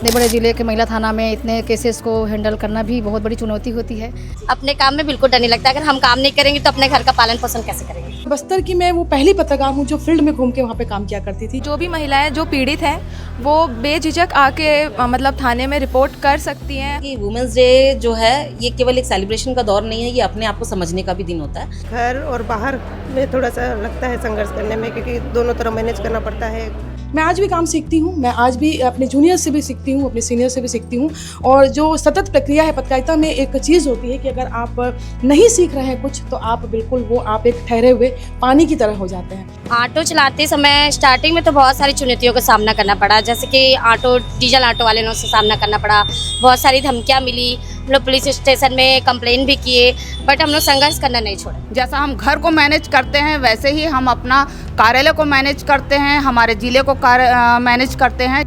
इतने बड़े ज़िले के महिला थाना में इतने केसेस को हैंडल करना भी बहुत बड़ी चुनौती होती है। अपने काम में बिल्कुल डर नहीं लगता। अगर हम काम नहीं करेंगे तो अपने घर का पालन पोषण कैसे करेंगे। बस्तर की मैं वो पहली पत्रकार हूँ जो फील्ड में घूम के वहाँ पे काम किया करती थी। जो भी महिलाएं जो पीड़ित हैं वो बेझिझक आके मतलब थाने में रिपोर्ट कर सकती हैं। कि वुमेंस डे जो है ये केवल एक सेलिब्रेशन का दौर नहीं है, ये अपने आप को समझने का भी दिन होता है। घर और बाहर में थोड़ा सा लगता है संघर्ष करने में, क्योंकि दोनों तरफ मैनेज करना पड़ता है। मैं आज भी काम सीखती हूँ, मैं आज भी अपने जूनियर से भी सीखती हूँ, अपने सीनियर से भी सीखती हूँ। और जो सतत प्रक्रिया है पत्रकारिता में, एक चीज़ होती है कि अगर आप नहीं सीख रहे हैं कुछ तो आप बिल्कुल वो आप एक ठहरे हुए पानी की तरह हो जाते हैं। ऑटो चलाते समय स्टार्टिंग में तो बहुत सारी चुनौतियों का सामना करना पड़ा, जैसे कि डीजल ऑटो वाले ने उससे सामना करना पड़ा। बहुत सारी धमकियाँ मिली, हम लोग पुलिस स्टेशन में कंप्लेन भी किए, बट हम लोग संघर्ष करना नहीं छोड़े। जैसा हम घर को मैनेज करते हैं वैसे ही हम अपना कार्यालय को मैनेज करते हैं, हमारे जिले को मैनेज करते हैं।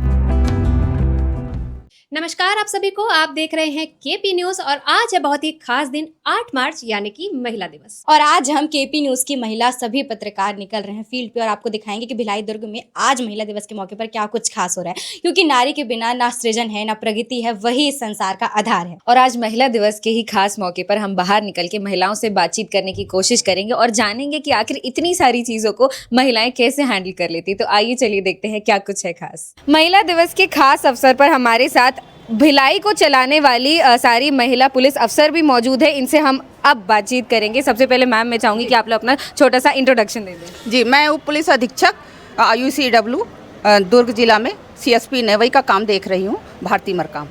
नमस्कार आप सभी को, आप देख रहे हैं केपी न्यूज और आज है बहुत ही खास दिन 8 मार्च यानी कि महिला दिवस। और आज हम केपी न्यूज की महिला सभी पत्रकार निकल रहे हैं फील्ड पे और आपको दिखाएंगे कि भिलाई दुर्ग में आज महिला दिवस के मौके पर क्या कुछ खास हो रहा है, क्योंकि नारी के बिना ना सृजन है ना प्रगति है, वही इस संसार का आधार है। और आज महिला दिवस के ही खास मौके पर हम बाहर निकल के महिलाओं से बातचीत करने की कोशिश करेंगे और जानेंगे कि आखिर इतनी सारी चीजों को महिलाएं कैसे हैंडल कर लेती। तो आइए चलिए देखते हैं क्या कुछ है खास। महिला दिवस के खास अवसर पर हमारे साथ भिलाई को चलाने वाली सारी महिला पुलिस अफसर भी मौजूद है, इनसे हम अब बातचीत करेंगे। सबसे पहले मैम मैं चाहूँगी कि आप लोग अपना छोटा सा इंट्रोडक्शन दे दें। जी, मैं उप पुलिस अधीक्षक IUCW दुर्ग जिला में CSP नेवई का काम देख रही हूँ, भारती मरकाम।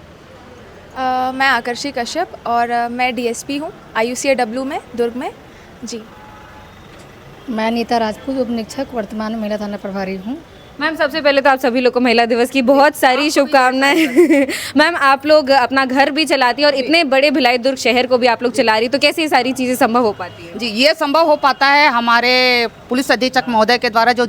मैं आकर्षी कश्यप और मैं DSP हूँ IUCW में दुर्ग में। जी, मैं नीता राजपूत उप निरीक्षक वर्तमान में महिला थाना प्रभारी हूँ। मैम सबसे पहले तो आप सभी लोग को महिला दिवस की बहुत सारी शुभकामनाएं। मैम आप लोग अपना घर भी चलाती है और इतने बड़े भिलाई दुर्ग शहर को भी आप लोग चला रही, तो कैसे ये सारी चीज़ें संभव हो पाती है? जी, ये संभव हो पाता है हमारे पुलिस अधीक्षक महोदय के द्वारा जो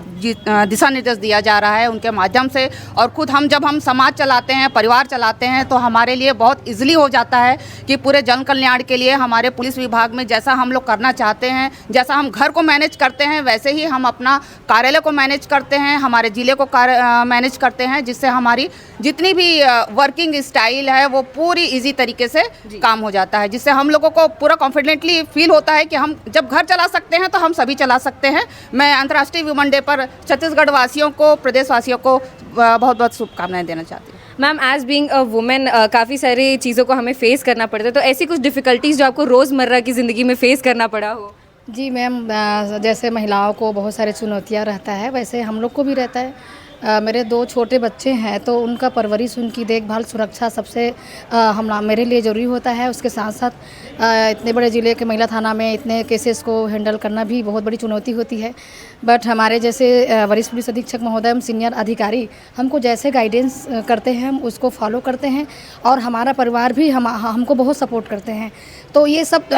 दिशा निर्देश दिया जा रहा है उनके माध्यम से। और खुद जब हम समाज चलाते हैं, परिवार चलाते हैं, तो हमारे लिए बहुत ईजिली हो जाता है कि पूरे जन कल्याण के लिए हमारे पुलिस विभाग में जैसा हम लोग करना चाहते हैं, जैसा हम घर को मैनेज करते हैं वैसे ही हम अपना कार्यालय को मैनेज करते हैं, हमारे जिले को मैनेज करते हैं, जिससे हमारी जितनी भी वर्किंग स्टाइल है वो पूरी इजी तरीके से काम हो जाता है, जिससे हम लोगों को पूरा कॉन्फिडेंटली फील होता है कि हम जब घर चला सकते हैं तो हम सभी चला सकते हैं। मैं अंतर्राष्ट्रीय वुमेन डे पर छत्तीसगढ़ वासियों को, प्रदेश वासियों को बहुत बहुत शुभकामनाएं देना चाहती हूँ। Ma'am as being a women काफ़ी सारी चीज़ों को हमें फेस करना पड़ता है, तो ऐसी कुछ डिफ़िकल्टीज जो आपको रोज़मर्रा की ज़िंदगी में फेस करना पड़ा हो? जी मैम, जैसे महिलाओं को बहुत सारी चुनौतियाँ रहता है वैसे हम लोग को भी रहता है। मेरे 2 छोटे बच्चे हैं तो उनका परवरिश, उनकी देखभाल, सुरक्षा सबसे मेरे लिए ज़रूरी होता है। उसके साथ साथ इतने बड़े ज़िले के महिला थाना में इतने केसेस को हैंडल करना भी बहुत बड़ी चुनौती होती है। बट हमारे जैसे वरिष्ठ पुलिस अधीक्षक महोदय, हम सीनियर अधिकारी हमको जैसे गाइडेंस करते हैं हम उसको फॉलो करते हैं और हमारा परिवार भी हमको बहुत सपोर्ट करते हैं। तो ये सब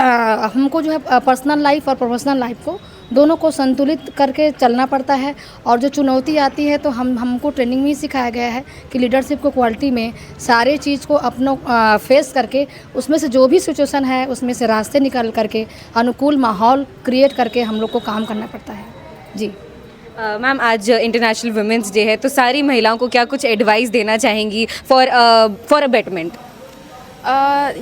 हमको जो है पर्सनल लाइफ और प्रोफेशनल लाइफ को दोनों को संतुलित करके चलना पड़ता है। और जो चुनौती आती है तो हमको ट्रेनिंग में ही सिखाया गया है कि लीडरशिप को क्वालिटी में सारे चीज़ को अपनों फेस करके उसमें से जो भी सिचुएशन है उसमें से रास्ते निकाल करके अनुकूल माहौल क्रिएट करके हम लोग को काम करना पड़ता है। जी मैम आज इंटरनेशनल वुमेंस डे है, तो सारी महिलाओं को क्या कुछ एडवाइस देना चाहेंगी फॉर अ बेटरमेंट?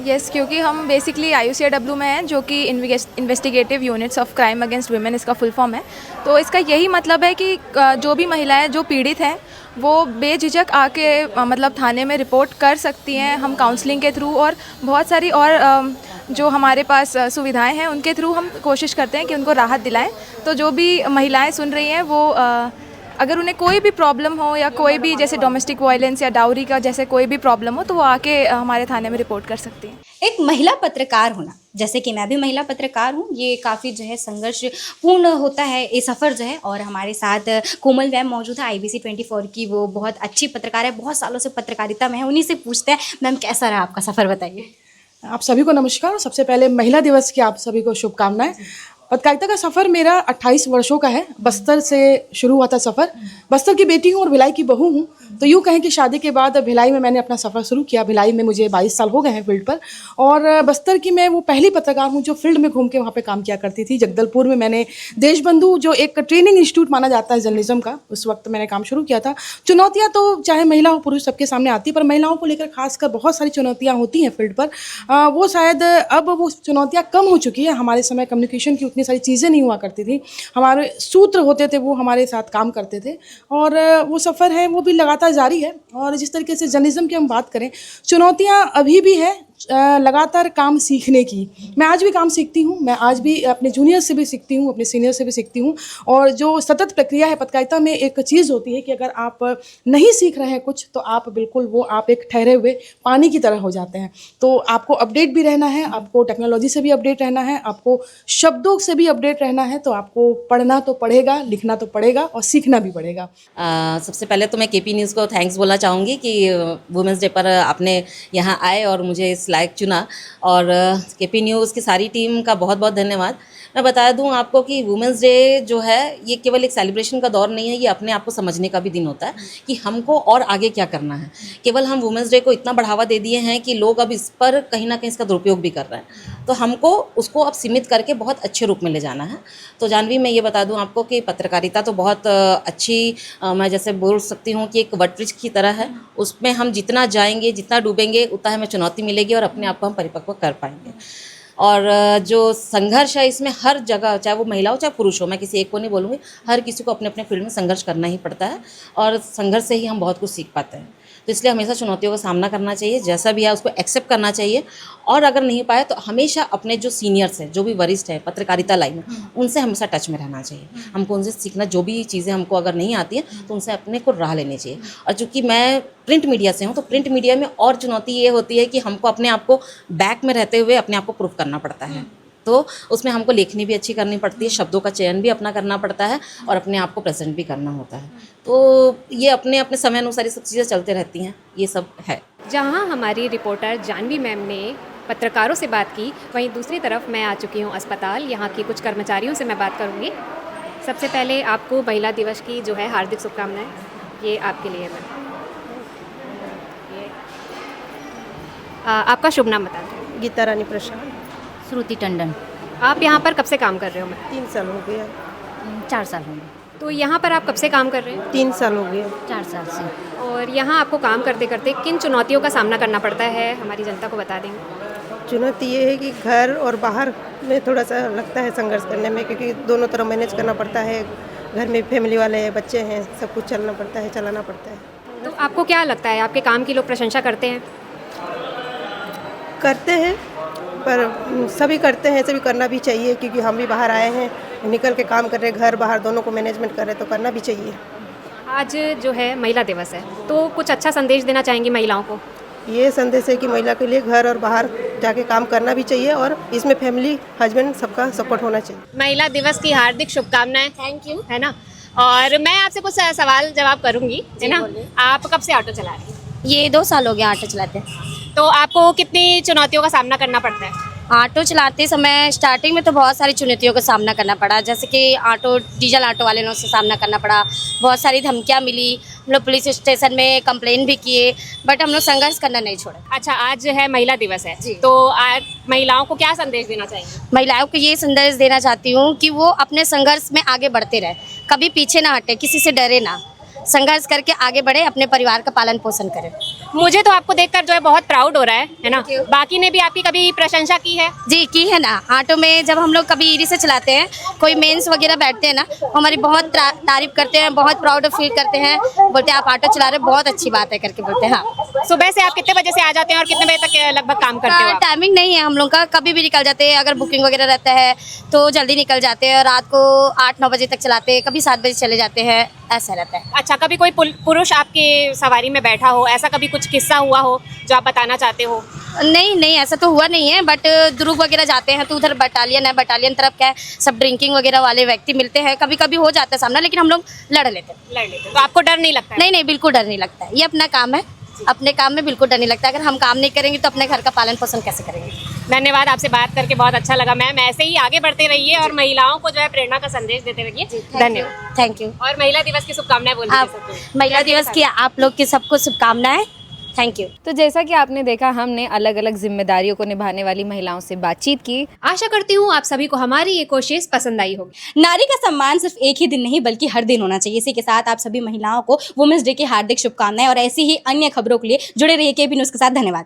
यस, क्योंकि हम बेसिकली IUCW में हैं जो कि investigative units of crime against women इसका फुल फॉर्म है। तो इसका यही मतलब है कि जो भी महिलाएं जो पीड़ित हैं वो बेझिझक आके मतलब थाने में रिपोर्ट कर सकती हैं। हम काउंसलिंग के थ्रू और बहुत सारी और जो हमारे पास सुविधाएं हैं उनके थ्रू हम कोशिश करते हैं कि उनको राहत दिलाएं। तो जो भी महिलाएं सुन रही हैं वो अगर उन्हें कोई भी प्रॉब्लम हो या कोई भी जैसे डोमेस्टिक वायलेंस या डाउरी का जैसे कोई भी प्रॉब्लम हो तो वो आके हमारे थाने में रिपोर्ट कर सकती हैं। एक महिला पत्रकार होना, जैसे कि मैं भी महिला पत्रकार हूँ, ये काफ़ी जो है संघर्ष पूर्ण होता है ये सफ़र जो है। और हमारे साथ कोमल मैम मौजूद है IBC 24 की, वो बहुत अच्छी पत्रकार है, बहुत सालों से पत्रकारिता में है। उन्हीं से पूछते हैं मैम कैसा रहा आपका सफ़र, बताइए। आप सभी को नमस्कार। सबसे पहले महिला दिवस की आप सभी को शुभकामनाएं। पत्रकारिता का सफ़र मेरा 28 वर्षों का है। बस्तर से शुरू हुआ था सफ़र। बस्तर की बेटी हूँ और भिलाई की बहू हूँ, तो यूँ कहें कि शादी के बाद भिलाई में मैंने अपना सफ़र शुरू किया। भिलाई में मुझे 22 साल हो गए हैं फील्ड पर, और बस्तर की मैं वो पहली पत्रकार हूँ जो फील्ड में घूम के वहाँ पे काम किया करती थी। जगदलपुर में मैंने देशबंधु जो एक ट्रेनिंग इंस्टीट्यूट माना जाता है जर्नलिज्म का, उस वक्त मैंने काम शुरू किया था। चुनौतियाँ तो चाहे महिला हो पुरुष सबके सामने आती है, पर महिलाओं को लेकर खासकर बहुत सारी चुनौतियाँ होती हैं फील्ड पर। वो शायद अब वो चुनौतियाँ कम हो चुकी है। हमारे समय कम्युनिकेशन की उतनी सारी चीज़ें नहीं हुआ करती थी, हमारे सूत्र होते थे वो हमारे साथ काम करते थे, और वो सफ़र है वो भी लगातार जारी है। और जिस तरीके से जर्नलिज्म की हम बात करें, चुनौतियाँ अभी भी है लगातार काम सीखने की। मैं आज भी काम सीखती हूँ, मैं आज भी अपने जूनियर से भी सीखती हूँ, अपने सीनियर से भी सीखती हूँ। और जो सतत प्रक्रिया है पत्रकारिता में, एक चीज़ होती है कि अगर आप नहीं सीख रहे हैं कुछ, तो आप बिल्कुल वो आप एक ठहरे हुए पानी की तरह हो जाते हैं। तो आपको अपडेट भी रहना है, आपको टेक्नोलॉजी से भी अपडेट रहना है, आपको शब्दों से भी अपडेट रहना है। तो आपको पढ़ना तो पड़ेगा, लिखना तो पड़ेगा और सीखना भी पड़ेगा। सबसे पहले तो मैं केपी न्यूज़ को थैंक्स बोलना चाहूँगी कि वुमेंस डे पर आपने यहाँ आए और मुझे इस लायक चुना, और केपी न्यूज़ की सारी टीम का बहुत बहुत धन्यवाद। मैं बता दूं आपको कि वुमेंस डे जो है ये केवल एक सेलिब्रेशन का दौर नहीं है, ये अपने आप को समझने का भी दिन होता है कि हमको और आगे क्या करना है। केवल हम वुमेंस डे को इतना बढ़ावा दे दिए हैं कि लोग अब इस पर कहीं ना कहीं इसका दुरुपयोग भी कर रहे हैं, तो हमको उसको अब सीमित करके बहुत अच्छे रूप में ले जाना है। तो जानवी, मैं ये बता दूं आपको कि पत्रकारिता तो बहुत अच्छी, मैं जैसे बोल सकती हूँ कि एक वटवृक्ष की तरह है। उसमें हम जितना जाएंगे, जितना डूबेंगे, उतना हमें चुनौती मिलेगी और अपने आप को हम परिपक्व कर पाएंगे। और जो संघर्ष है इसमें हर जगह, चाहे वो महिला हो चाहे पुरुष हो, मैं किसी एक को नहीं बोलूँगी, हर किसी को अपने अपने फील्ड में संघर्ष करना ही पड़ता है, और संघर्ष से ही हम बहुत कुछ सीख पाते हैं। तो इसलिए हमेशा चुनौतियों का सामना करना चाहिए, जैसा भी है उसको एक्सेप्ट करना चाहिए। और अगर नहीं पाए तो हमेशा अपने जो सीनियर्स हैं, जो भी वरिष्ठ हैं पत्रकारिता लाइन में, उनसे हमेशा टच में रहना चाहिए। हमको उनसे सीखना, जो भी चीज़ें हमको अगर नहीं आती हैं तो उनसे अपने को राह लेनी चाहिए। और चूँकि मैं प्रिंट मीडिया से हूँ, तो प्रिंट मीडिया में और चुनौती ये होती है कि हमको अपने आप को बैक में रहते हुए अपने आप को प्रूफ करना पड़ता है। तो उसमें हमको लेखनी भी अच्छी करनी पड़ती है, शब्दों का चयन भी अपना करना पड़ता है, और अपने आप को प्रेजेंट भी करना होता है। तो ये अपने अपने समय अनुसार ये सब चीज़ें चलते रहती हैं, ये सब है। जहां हमारी रिपोर्टर जानवी मैम ने पत्रकारों से बात की, वहीं दूसरी तरफ मैं आ चुकी हूं अस्पताल। यहाँ के कुछ कर्मचारियों से मैं बात करूंगी। सबसे पहले आपको महिला दिवस की जो है हार्दिक शुभकामनाएं, ये आपके लिए मैम। आपका शुभ नाम बता दें। गीता रानी प्रसाद। श्रुति टंडन। आप यहाँ पर कब से काम कर रहे हो मैम? 3 साल हो गया। 4 साल हो गए। तो यहाँ पर आप कब से काम कर रहे हैं? 3 साल हो गया। 4 साल से। और यहाँ आपको काम करते करते किन चुनौतियों का सामना करना पड़ता है, हमारी जनता को बता देंगे। चुनौती ये है कि घर और बाहर में थोड़ा सा लगता है संघर्ष करने में, क्योंकि दोनों तरफ मैनेज करना पड़ता है। घर में फैमिली वाले हैं, बच्चे हैं, सब कुछ चलना पड़ता है, चलाना पड़ता है। तो आपको क्या लगता है, आपके काम की लोग प्रशंसा करते हैं? करते हैं, पर सभी करते हैं, सभी करना भी चाहिए, क्योंकि हम भी बाहर आए हैं, निकल के काम कर रहे हैं, घर बाहर दोनों को मैनेजमेंट कर रहे हैं, तो करना भी चाहिए। आज जो है महिला दिवस है, तो कुछ अच्छा संदेश देना चाहेंगी महिलाओं को? ये संदेश है कि महिला के लिए घर और बाहर जाके काम करना भी चाहिए, और इसमें फैमिली, हस्बैंड सबका सपोर्ट होना चाहिए। महिला दिवस की हार्दिक शुभकामनाएं। Thank you. है ना, और मैं आपसे कुछ सवाल जवाब करूंगी, है ना। आप कब से ऑटो चला रही हैं? ये 2 साल हो गया ऑटो चलाते हैं। तो आपको कितनी चुनौतियों का सामना करना पड़ता है? ऑटो चलाते समय स्टार्टिंग में तो बहुत सारी चुनौतियों का सामना करना पड़ा, जैसे कि डीजल ऑटो वाले से सामना करना पड़ा, बहुत सारी धमकियाँ मिली, हम लोग पुलिस स्टेशन में कंप्लेन भी किए, बट हम लोग संघर्ष करना नहीं छोड़ा। अच्छा, आज है महिला दिवस है, तो आज महिलाओं को क्या संदेश देना चाहिए? महिलाओं को ये संदेश देना चाहती हूँ कि वो अपने संघर्ष में आगे बढ़ते रहे, कभी पीछे ना हटे, किसी से डरे ना, संघर्ष करके आगे बढ़े, अपने परिवार का पालन पोषण करें। मुझे तो आपको देखकर जो है बहुत प्राउड हो रहा है ना। बाकी ने भी आपकी कभी प्रशंसा की है? जी की है ना। ऑटो में जब हम लोग कभी ईरी से चलाते हैं, कोई मेंस वगैरह बैठते हैं ना, हमारी बहुत तारीफ करते हैं, बहुत प्राउड फील करते हैं, बोलते हैं आप ऑटो चला रहे, बहुत अच्छी बात है करके बोलते हैं। हाँ। सुबह से आप कितने बजे से आ जाते हैं और कितने बजे तक लगभग काम करते हो? टाइमिंग नहीं है हम लोग का, कभी भी निकल जाते हैं। अगर बुकिंग वगैरह रहता है तो जल्दी निकल जाते हैं, रात को 8-9 बजे तक चलाते हैं, कभी 7 बजे चले जाते हैं, ऐसा रहता है। अच्छा, कभी कोई पुरुष आपके सवारी में बैठा हो, ऐसा कभी कुछ किस्सा हुआ हो जो आप बताना चाहते हो? नहीं ऐसा तो हुआ नहीं है, बट दुर्ग वगैरह जाते हैं तो उधर बटालियन है, बटालियन तरफ क्या है, सब ड्रिंकिंग वगैरह वाले व्यक्ति मिलते हैं, कभी कभी हो जाता है सामना, लेकिन हम लोग लड़ लेते हैं। तो आपको डर नहीं लगता? नहीं, बिल्कुल डर नहीं लगता है, ये अपना काम है, अपने काम में बिल्कुल डर नहीं लगता। अगर हम काम नहीं करेंगे तो अपने घर का पालन पोषण कैसे करेंगे? धन्यवाद, आपसे बात करके बहुत अच्छा लगा मैम। ऐसे ही आगे बढ़ते रहिए और महिलाओं को जो है प्रेरणा का संदेश देते रहिए। धन्यवाद। Thank you. और महिला दिवस की शुभकामनाएं बोल आप महिला दिवस की आप लोग की सबको शुभकामनाएं। Thank you. तो जैसा कि आपने देखा, हमने अलग अलग जिम्मेदारियों को निभाने वाली महिलाओं से बातचीत की। आशा करती हूँ आप सभी को हमारी ये कोशिश पसंद आई होगी। नारी का सम्मान सिर्फ एक ही दिन नहीं बल्कि हर दिन होना चाहिए। इसी के साथ आप सभी महिलाओं को वुमेन्स डे की हार्दिक शुभकामनाएं और ऐसी ही अन्य खबरों के लिए जुड़े रहिए केपी न्यूज़ के साथ। धन्यवाद।